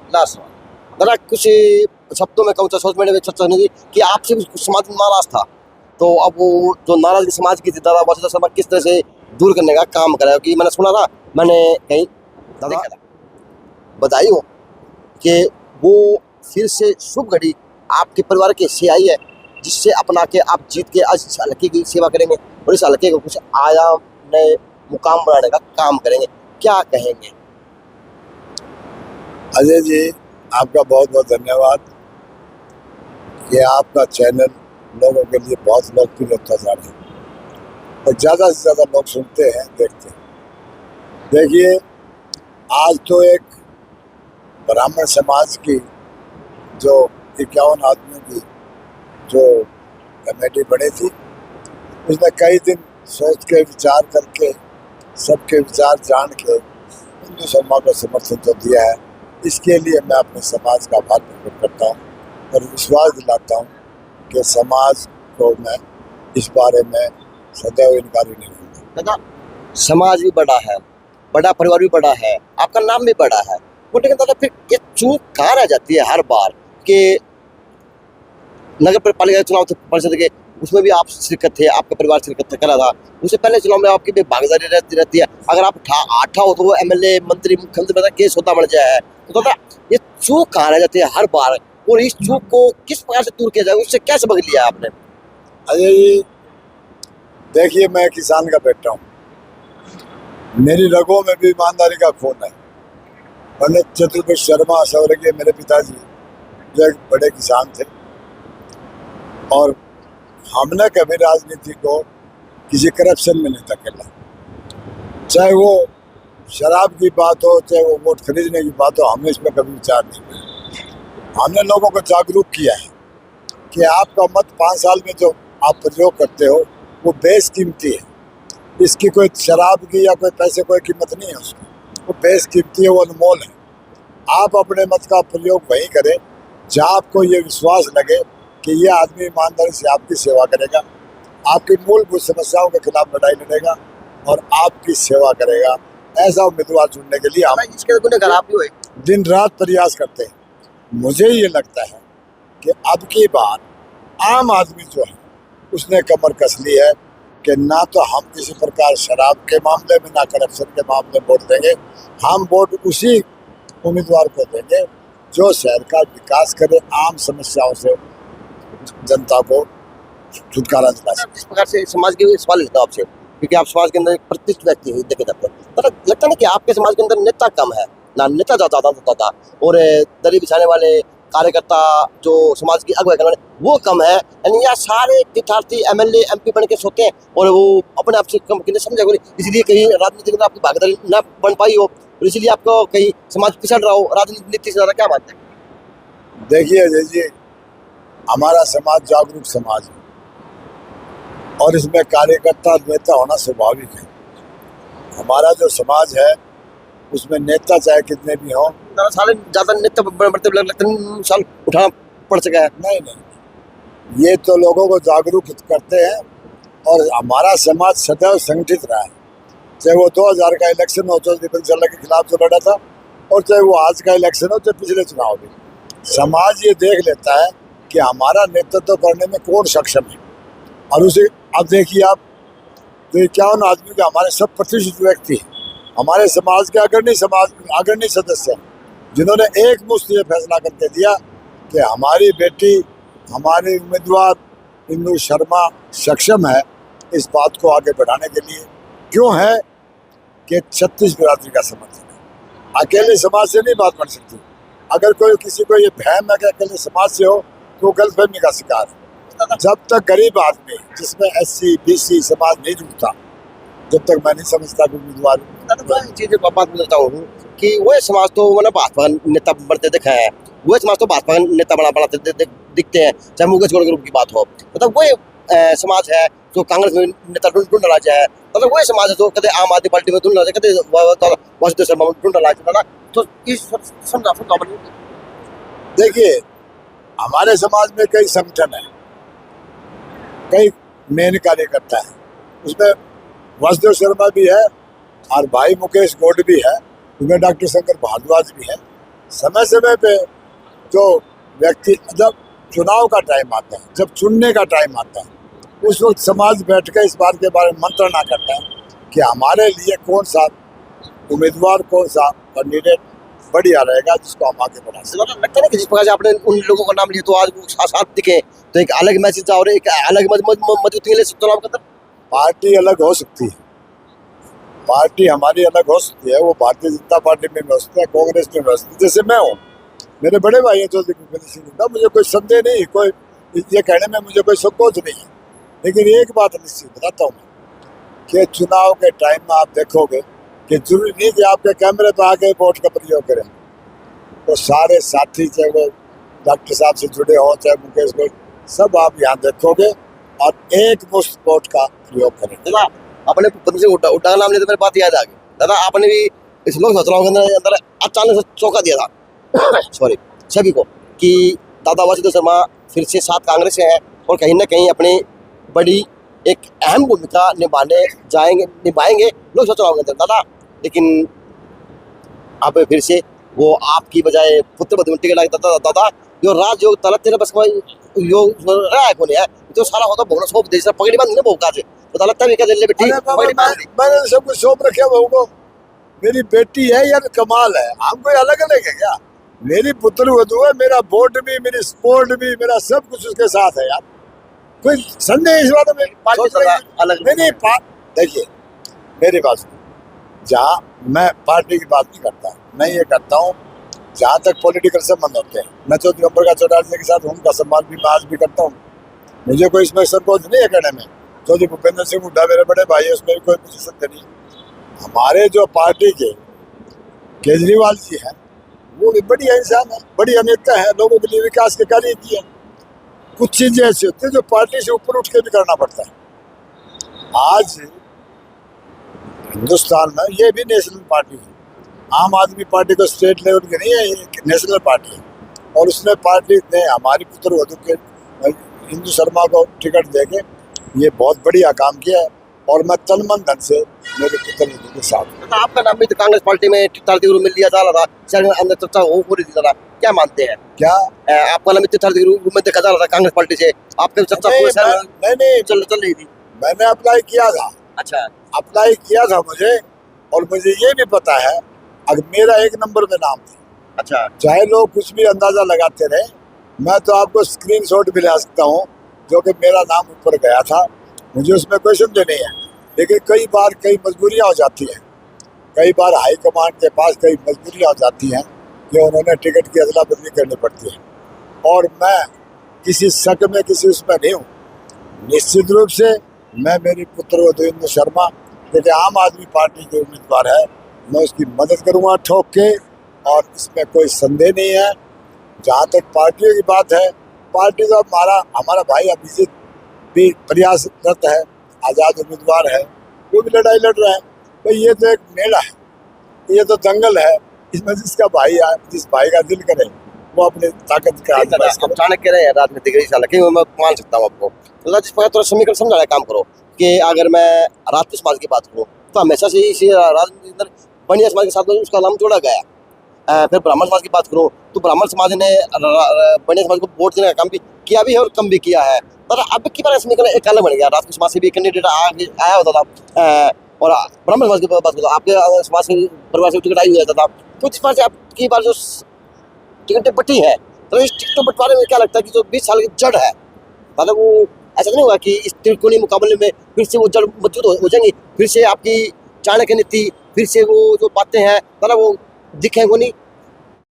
Last सवाल जरा कुछ शब्दों में कहूँ तो सोशल मीडिया में चर्चा नहीं थी कि आपसे भी कुछ समाज नाराज था, तो अब वो जो नाराजगी समाज की थी दादा वॉशिंगटन शर्मा किस तरह से दूर करने का काम करा, कि मैंने सुना था, मैंने कहीं दादा बधाई हो कि वो फिर से शुभ घड़ी आपके परिवार के हिस्से आई है, जिससे अपना के आप जीत के आज इस हल्के की सेवा करेंगे और इस हल्के को कुछ आयाम नए मुकाम बनाने का काम करेंगे, क्या कहेंगे? अजय जी, आपका बहुत बहुत धन्यवाद कि आपका चैनल लोगों के लिए बहुत लोकप्रिय होता जा रहा है और ज़्यादा से ज़्यादा लोग सुनते हैं, देखते हैं। देखिए, आज तो एक ब्राह्मण समाज की जो 51 आदमियों की जो कमेटी बनी थी, उसने कई दिन सोच के विचार करके सबके विचार जान के हिंदू शर्मा को समर्थन तो दिया है। इसके लिए मैं अपने समाज का आभार प्रकट करता हूँ और विश्वास दिलाता हूँ कि समाज को मैं इस बारे में सदैव इनकारी नहीं दूंगा। दादा समाज भी बड़ा है, बड़ा परिवार भी बड़ा है, आपका नाम भी बड़ा है, वो लेकिन दादा फिर ये चूक कहाँ रह जाती है हर बार कि नगर पालिका चुनाव परिषद के उसमें भी आप शिरकत थे, आपका परिवार शिरकत करा था, उससे पहले चुनाव में आपकी भी भागीदारी रहती है। अगर आप आठा हो तो वो एमएलए मंत्री मुख्यमंत्री पता केस होता मर जाए, तो दादा ये चूक कहाँ रह जाती है हर बार, और इस चूक को किस प्रकार से दूर किया जाए, उससे क्या सबक लिया आपने? अजय जी, देखिए, मैं किसान का बेटा हूँ, मेरी रगों में भी ईमानदारी का खून है। पंडित चतुर्भुज शर्मा स्वर्गीय मेरे पिताजी जो एक बड़े किसान थे, और हमने कभी राजनीति को किसी करप्शन में नहीं धकेला, चाहे वो शराब की बात हो, चाहे वो वोट खरीदने की बात हो, हमने इसमें कभी विचार नहीं किया। हमने लोगों को जागरूक किया है कि आपका मत 5 साल में जो आप प्रयोग करते हो वो बेशकीमती है, इसकी कोई शराब की या कोई पैसे कोई कीमत नहीं है उसकी, वो बेशकीमती है, वो अनमोल है। आप अपने मत का प्रयोग वहीं करें जहाँ आपको ये विश्वास लगे कि ये आदमी ईमानदारी से आपकी सेवा करेगा, आपकी मूलभूत समस्याओं के खिलाफ लड़ाई लड़ेगा और आपकी सेवा करेगा। ऐसा उम्मीदवार चुनने के लिए हम इसके गुनहगार आप ही हुए। दिन रात प्रयास करते हैं। मुझे ये लगता है कि अब की बार आम आदमी जो है उसने कमर कस ली है कि ना तो हम किसी प्रकार शराब के मामले में ना करप्शन के मामले में वोट देंगे, हम वोट उसी उम्मीदवार को देंगे जो शहर का विकास करे, आम समस्याओं से जनता को छुटकारा दिला सके। इस प्रकार से समाज के सवाल लेता हूं आपसे, क्योंकि आप समाज के अंदर एक प्रतिष्ठित व्यक्ति हैं, देखे जाते हैं, तो लगता है ना कि आपके समाज के अंदर नेता कम है, ना नेता ज्यादा होता था, और दरी बिछाने वाले कार्यकर्ता जो समाज की अगुवाई करने वाले वो कम है, यानी यह सारे तीर्थार्थी एमएलए एमपी बन के सोते हैं और वो अपने आप से कम किन्हें समझा, इसलिए कहीं राजनीति में आपकी भागीदारी न बन पाई हो और इसलिए आपको कहीं समाज पिछड़ रहा हो राजनीति से ज्यादा, क्या मानते हैं? देखिए अजय जी, हमारा समाज जागरूक समाज है और इसमें कार्यकर्ता नेता होना स्वाभाविक है। हमारा जो समाज है उसमें नेता चाहे कितने भी हों, साल ज्यादा नेता बढ़ते लगता है साल उठाना पड़ सका है। नहीं, ये तो लोगों को जागरूक करते हैं और हमारा समाज सदैव संगठित रहा है, चाहे वो 2000 का इलेक्शन हो, चौधरी बंसल के खिलाफ जो लड़ा था, और चाहे वो आज का इलेक्शन हो, चाहे पिछले चुनाव में। समाज ये देख लेता है कि हमारा नेतृत्व करने में कौन सक्षम है, और उसे अब देखिए आप, तो 51 आदमी के हमारे सब प्रतिष्ठित व्यक्ति हैं, हमारे समाज के अग्रणी सदस्य हैं, जिन्होंने एक मुश्त ये फैसला करके दिया कि हमारी बेटी, हमारी उम्मीदवार इंदु शर्मा सक्षम है इस बात को आगे बढ़ाने के लिए। क्यों है कि 36 बिरादरी का समर्थन है, अकेले समाज से नहीं बात बन सकती। अगर कोई किसी को ये भ्रम है कि अकेले समाज से हो तो गलतफहमी का शिकार है। जब तक गरीब आदमी जिसमें SC BC समाज नहीं जुड़ता, जब तक मैं नहीं समझता कि उम्मीदवार चीजें बात बोलता हूँ कि वह समाज तो मतलब भाजपा नेता बढ़ते दिखा है, वह समाज तो भाजपा नेता बढ़ाते दिखते हैं, चाहे मुकेश गौड़ ग्रुप की बात हो, मतलब वह समाज है जो कांग्रेस में नेता ढूंढ रहा जाए, मतलब वह समाज है जो कदे आम आदमी पार्टी में ढूंढ रहा जाए, कदे वॉशिंगटन शर्मा में ढूंढ रहा जाए। तो इस समझा देखिए, हमारे समाज में कई संगठन है, कई मेन कार्यकर्ता है, उसमें वसुदेव शर्मा भी है और भाई मुकेश गौड़ भी है, उसमें डॉक्टर शंकर भारद्वाज भी है, समय समय पे जो व्यक्ति, जब चुनाव का टाइम आता है, जब चुनने का टाइम आता है, उस वक्त समाज बैठ कर इस बात के बारे में मंत्रणा करता है कि हमारे लिए कौन सा उम्मीदवार, कौन सा कैंडिडेट बढ़िया रहेगा, जिसको हम आगे बढ़ा सकते। तो लगता है कि जिस प्रकार से आपने उन लोगों का नाम लिया तो आज वो साथ साथ दिखे, तो एक अलग मैसेज और एक अलग मजबूती के लिए चुनाव का अंदर पार्टी अलग हो सकती है, पार्टी हमारी अलग हो सकती है, वो भारतीय जनता पार्टी में हो सकती है, कांग्रेस में हो सकती है। जैसे मैं हूँ, मेरे बड़े भाई हैं चौधरी भूपेंद्र सिंह हुड्डा, मुझे कोई संदेह नहीं, कोई ये कहने में मुझे कोई संकोच नहीं है। लेकिन एक बात निश्चित बताता हूँ कि चुनाव के टाइम में आप देखोगे कि जरूरी नहीं कि आपके कैमरे पर आके वोट का प्रयोग करें, तो सारे साथी, चाहे वो डॉक्टर साहब से जुड़े हों, चाहे मुकेश गोयल, सब आप यहाँ देखोगे और एक मुश्त वोट का प्रयोग करें। दादा अपने भूपेंद्र सिंह हुड्डा का नाम लेते मेरी बात याद आ गई। दादा आपने भी इस लोकसभा चुनाव के अंदर अचानक से चौंका दिया था सॉरी सभी को कि दादा वासुदेव शर्मा फिर से साथ कांग्रेस से हैं और कहीं ना कहीं अपनी बड़ी एक अहम भूमिका निभाएंगे लोकसभा चुनाव के अंदर दादा। लेकिन अब फिर से वो आपकी बजाय पुत्र बधु टिकट लगा दादा जो राजयोग तलत तेरे बस योग रहा है कोने है तो सारा होता बोनस होप देश पकड़ी बंद ने बोका से तो तलत भी कर ले बेटी पकड़ी बंद मैंने सब कुछ सौंप रखे बहू को, मेरी बेटी है यार, कमाल है। हम कोई अलग अलग है क्या? मेरी पुत्र वधू है, मेरा वोट भी, मेरी सपोर्ट भी, मेरा सब कुछ उसके साथ है यार, कोई संदेह इस बात में। अलग नहीं, देखिए मेरी बात सुनो, जहाँ मैं पार्टी की बात नहीं करता, मैं ये करता हूँ जहाँ तक पॉलिटिकल संबंध होते हैं, मैं चौधरी ओम प्रकाश चौटाला के साथ उनका सम्मान भी मैं आज भी करता हूँ, मुझे कोई इसमें संकोच नहीं है कहने में। चौधरी भूपेंद्र सिंह हुड्डा मेरे बड़े भाई है, उसमें भी कोई मुझे संदेह नहीं। हमारे जो पार्टी के केजरीवाल जी हैं, वो भी बढ़िया इंसान है, बढ़िया नेता है, लोगों के लिए विकास के कार्य किए। कुछ चीजें ऐसी होती है जो पार्टी से ऊपर उठ के भी करना पड़ता है। आज हिंदुस्तान में ये भी नेशनल पार्टी है, आम आदमी पार्टी को स्टेट लेवल की नहीं है, ये नेशनल पार्टी है। और उसने पार्टी ने हमारी पुत्र वधू के हिंदू शर्मा को टिकट देके ये बहुत बढ़िया काम किया है, और मैं तन मन धन से मेरे पुत्र वधू के साथ। आपका नाम भी तो कांग्रेस पार्टी में तीर्थार्थी ग्रुप में लिया जा रहा था, शहर में अंदर चर्चा हो रही थी दादा, क्या मानते हैं? क्या आपका नाम तीर्थार्थी ग्रुप में देखा जा रहा था कांग्रेस पार्टी से, आपके चर्चा पूरे शहर में नहीं चल रही थी? मैंने अप्लाई किया था। अच्छा, अप्लाई किया था मुझे, और मुझे ये भी पता है अगर मेरा एक नंबर में नाम था, अच्छा, चाहे लोग कुछ भी अंदाजा लगाते रहे, मैं तो आपको स्क्रीनशॉट भी ला सकता हूँ जो कि मेरा नाम ऊपर गया था, मुझे उसमें कोई संदेह नहीं है। लेकिन कई बार कई मजबूरियाँ हो जाती हैं, कई बार हाई कमांड के पास कई मजबूरियाँ हो जाती हैं कि उन्होंने टिकट की अदला बदली करनी पड़ती है, और मैं किसी शक में किसी उसमें नहीं हूँ। निश्चित रूप से मैं मेरी पुत्र वधू हिंदू शर्मा, क्योंकि आम आदमी पार्टी के उम्मीदवार है, मैं उसकी मदद करूँगा ठोक के, और इसमें कोई संदेह नहीं है। जहाँ तक पार्टियों की बात है, पार्टी तो हमारा भाई अभिजीत भी प्रयासरत है, आज़ाद उम्मीदवार है, वो भी लड़ाई लड़ रहा है। भाई ये तो एक मेला है, ये तो दंगल है, इसमें जिसका भाई आए, जिस भाई का दिल करे वो अपनी ताकत का चाणक्य रहे राजनीतिक हालांकि मैं मान सकता हूँ आपको। तो जिस प्रकार थोड़ा समीकरण समझाने का काम करो कि अगर मैं राजपूत समाज की बात करूँ तो हमेशा से इसी राजनीति के अंदर बनिया समाज के साथ उसका नाम जोड़ा गया। फिर ब्राह्मण समाज की बात करूँ तो ब्राह्मण समाज ने बनिया समाज को वोट देने का काम भी किया भी है और कम भी किया है। पर अब की बार समीकरण एक अलग बन गया, राजपूत समाज से भी कैंडिडेट आया होता था, और ब्राह्मण समाज की बात करो आपके समाज से परिवार से टिकट आई हुआ था। तो इस बार से आपकी बार जो टिकटें बटी है, तो इस टिकटों बंटवारे में क्या लगता है कि जो 20 साल की जड़ है, मतलब वो ऐसा नहीं होगा कि इस त्रिकोणीय मुकाबले में फिर से वो जड़ मजबूत हो जाएंगी, फिर से आपकी चाणक्य नीति, फिर से वो जो बातें हैं मतलब वो दिखेंगे नहीं,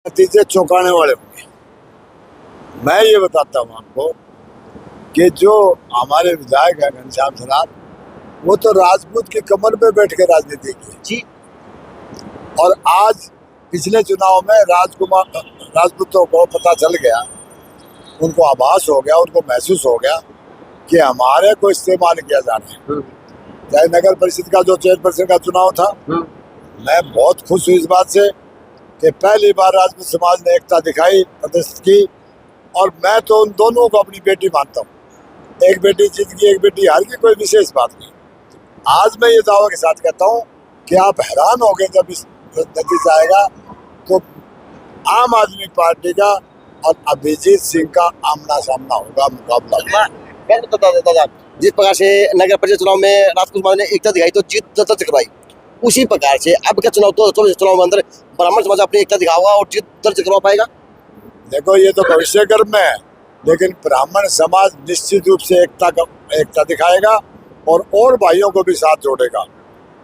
नतीजे चौंकाने वाले होंगे। मैं ये बताता हूँ आपको कि जो हमारे विधायक है घनश्याम शराब, वो तो राजपूत की कमर पे बैठ के राजनीति की जी। और आज पिछले चुनाव में राजपूतों को पता चल गया, उनको आभास हो गया, उनको महसूस हो गया कि हमारे को इस्तेमाल किया जा रहा है। चाहे नगर परिषद का जो चेयरपर्सन का चुनाव था, मैं बहुत खुश हूँ इस बात से कि पहली बार राजपूत समाज ने एकता दिखाई, प्रदर्शित की, और मैं तो उन दोनों को अपनी बेटी मानता हूँ। एक बेटी जीत गई, एक बेटी हार गई, कोई विशेष बात नहीं। आज मैं ये दावा के साथ कहता हूँ कि आप हैरान हो गए जब इस नतीजा आएगा, तो आम आदमी पार्टी का और अभिजीत सिंह का आमना सामना होगा, मुकाबला होगा। दादा जिस प्रकार से नगर परिषद चुनाव में राजकुमार कुमार ने एकता दिखाई तो जीत दर्ज करवाई, उसी प्रकार से अब का चुनाव तो चुनाव में अंदर ब्राह्मण समाज अपनी एकता दिखाओगा और जीत दर्ज करवा पाएगा। देखो ये तो भविष्य कर्म में है, लेकिन ब्राह्मण समाज निश्चित रूप से एकता दिखाएगा और भाइयों को भी साथ जोड़ेगा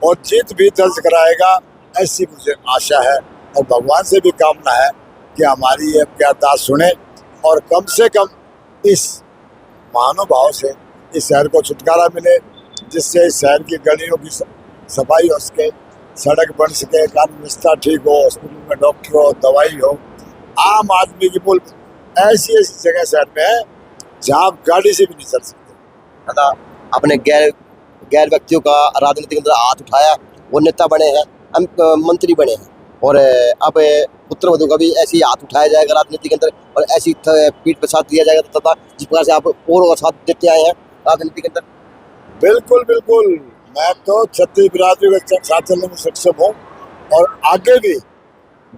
और जीत भी दर्ज कराएगा, ऐसी मुझे आशा है और भगवान से भी कामना है कि हमारी ये अरदास सुने और कम से कम इस महानुभाव से इस शहर को छुटकारा मिले, जिससे इस शहर की गलियों की सफाई हो सके, सड़क बन सके, कानून व्यवस्था ठीक हो, हॉस्पिटल में डॉक्टर हो, दवाई हो। आम आदमी की मूल ऐसी ऐसी जगह शहर में है जहाँ आप गाड़ी से भी नहीं चल सकते। दादा अपने गैर व्यक्तियों का राजनीति के अंदर हाथ उठाया, वो नेता बने हैं, मंत्री बने हैं और अब पुत्र वधू का भी ऐसे ही हाथ उठाया जाएगा राजनीति के अंदर और ऐसी पीठ पर साथ दिया जाएगा तथा जिस प्रकार से आप और साथ देते आए हैं राजनीति के अंदर। बिल्कुल बिल्कुल, मैं तो छत्तीस बिरादरी के साथ चलने में सक्षम हूँ और आगे भी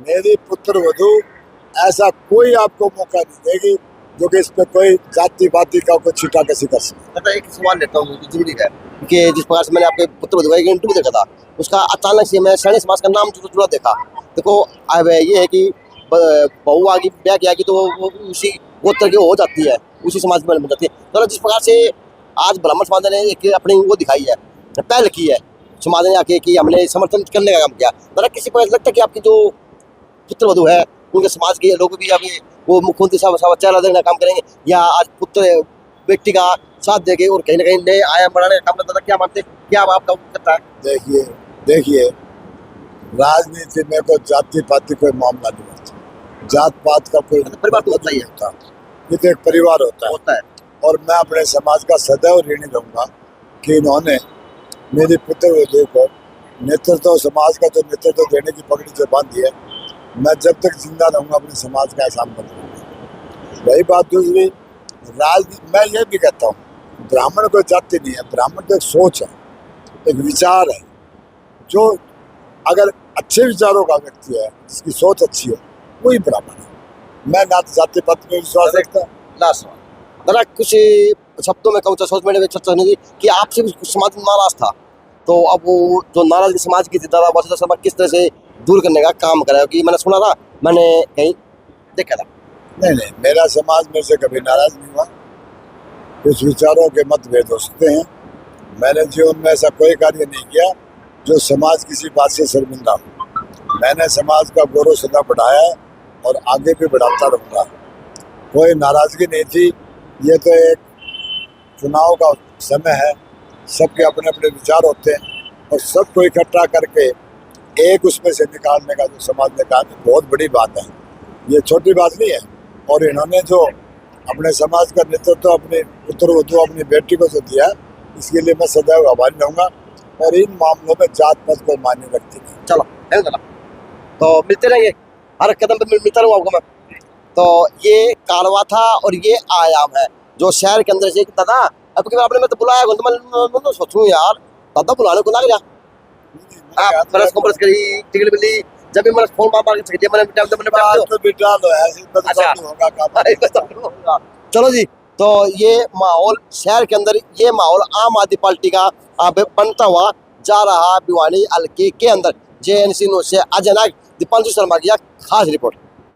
मेरी पुत्र वधू ऐसा कोई आपको मौका नहीं देगी जो कि इस पर कोई जाति पाति का कोई छीटा कसी कर सके। दादा एक सवाल लेता हूँ जो जरूरी है कि जिस प्रकार से मैंने आपके पुत्र वधू का एक इंटरव्यू देखा था, उसका अचानक से मैं शरणी समाज का नाम जुड़ा देखा। देखो अब ये है कि बहू आगे ब्याह किया कि तो वो उसी गोत्र की हो जाती है, उसी समाज में बन जाती है। तो जिस प्रकार से आज ब्राह्मण समाज ने एक अपनी वो दिखाई है, पहल की है समाज ने आके कि हमने समर्थन करने का काम किया। दादा किसी को लगता है कि आपकी जो पुत्र वधू है उनके समाज के लोग भी अभी वो मुख्यमंत्री साहब चेहरा देखने का काम करेंगे या आज पुत्र बेटी का साथ देंगे और कहीं ना कहीं नए आयाम बढ़ाने का काम करता था, क्या मानते, क्या आपका करता है? देखिए राजनीति में कोई जाति पाति कोई मामला नहीं होता, जात पात का कोई परिवार तो होता ही होता, ये तो एक परिवार होता है और मैं अपने समाज का सदैव ऋणी रहूंगा कि इन्होंने मेरे पुत्र वधू को नेतृत्व, समाज का जो नेतृत्व देने की पगड़ी जो बांधी है, मैं जब तक जिंदा रहूंगा अपने समाज का एहसान करूंगा। वही बात दूसरी, राजनीति मैं ये भी कहता हूँ ब्राह्मण कोई जाति नहीं है, ब्राह्मण तो एक सोच है, एक विचार है। जो अगर अच्छे विचारों का व्यक्ति है, जिसकी सोच अच्छी है, वही ब्राह्मण है। मैं ना जाति पात में विश्वास रखता। लास्ट दादा कुछ शब्दों में कहूँ सोच मीडिया में चर्चा नहीं थी कि आपसे भी कुछ समाज में नाराज था, तो अब वो जो नाराजगी समाज की थी दादा वसुधा शर्मा किस तरह से दूर करने का काम करा, कि मैंने सुना था, मैंने कहीं देखा था। नहीं, मेरा समाज मेरे से कभी नाराज नहीं हुआ। कुछ विचारों के मतभेद हो सकते हैं, मैंने जीवन में ऐसा कोई कार्य नहीं किया जो समाज किसी बात से शर्मिंदा हो। मैंने समाज का गौरव सदा बढ़ाया है और आगे भी बढ़ाता रहूँगा। कोई नाराजगी नहीं थी। ये तो एक चुनाव का समय है, सबके अपने अपने विचार होते हैं और सबको इकट्ठा करके एक उसमें से निकालने का जो समाज ने कहा, बहुत बड़ी बात है, ये छोटी बात नहीं है। और इन्होंने जो अपने समाज का नेतृत्व अपने पुत्र वधू अपनी बेटी को जो दिया, इसके लिए मैं सदैव आभारी रहूँगा और इन मामलों में जात पात को मान्य रखती नहीं। चलो तो मिलते रहेंगे, हर कदम पर मिलता रहूँ आपको मैं। तो ये कारवा था और ये आयाम है जो शहर के अंदर से दादा अब की बार आपने मैं तो बुलाया तो मैं सोचूं यार दादा बुलाने को लग गया। आप प्रेस कॉन्फ्रेंस करी, टिकट मिली, जब भी मैंने फोन मार के चलिए मैंने तो बिठा लो ऐसे होगा काम। चलो जी, तो ये माहौल शहर के अंदर, ये माहौल आम आदमी पार्टी का अब बनता हुआ जा रहा भिवानी हल्के के अंदर। JNC न्यूज़ से अजय नाग, दीपांशु शर्मा की खास रिपोर्ट।